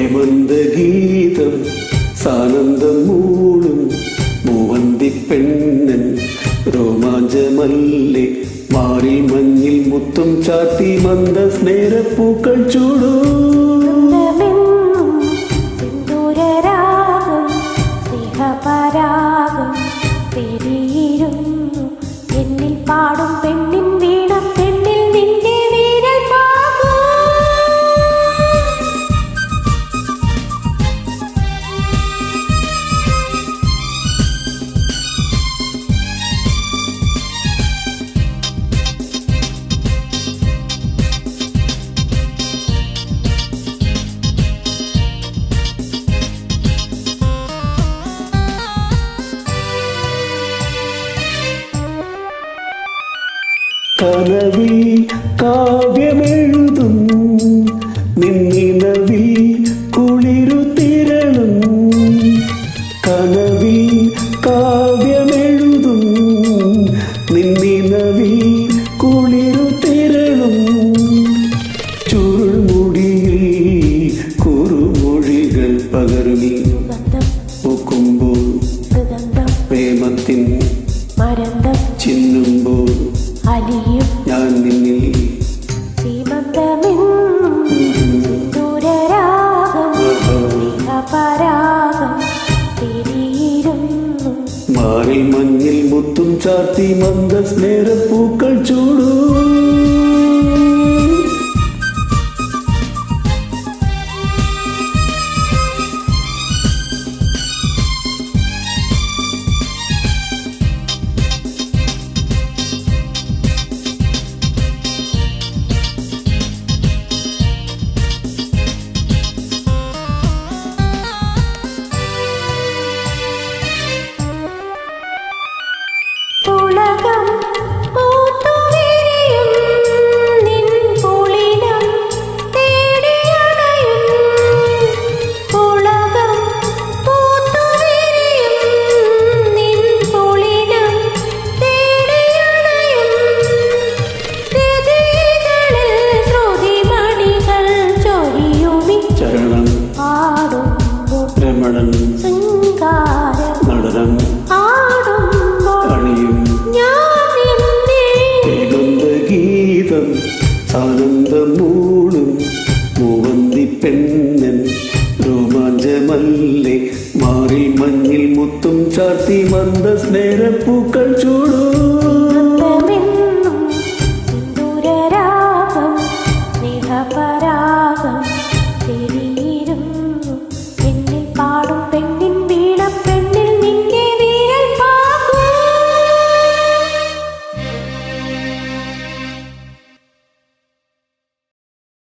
ഹേമന്തഗീതം സാനന്ദം മൂളും മൂവന്തിപ്പെണ്ണൻ രോമാഞ്ചമല്ലേ മാറിൽ മഞ്ഞിൽ മുത്തും ചാത്തി മന്ദസ്നേഹപ്പൂക്കൾ ചൂടൂ എന്നിൽ പാടും പെണ്ണിൻ വീണ പെണ്ണിൽ നിന്റെ വീരൽ പാകൂ കനവിൽ കാവ്യമെഴുതും നിന്നിനവിൽ കുളിരു തിരളും കനവിൽ കാവ്യമെഴുതും നിന്നിനവിൽ കുളിരു തിരളും ചുരുൾമുടിയിൽ കുറുമൊഴികൾ പകർന്നി പൂക്കുമ്പോൾ പ്രേമത്തിൻ ചിന്നുമ്പോൾ ഞാൻ നിന്നിൽ മാറിൽ മഞ്ഞിൽ മുത്തും ചാർത്തി മന്ദസ്നേഹപ്പൂക്കൾ ചൂടൂ നടനം കണിയും ഗീതം ആനന്ദം മൂളും മൂവന്തിപ്പെണ്ണൻ രോമാഞ്ചമല്ലേ മാറിൽ മഞ്ഞിൽ മുത്തും ചാർത്തി മന്ദസ്നേഹപ്പൂക്കൾ ചൂടൂ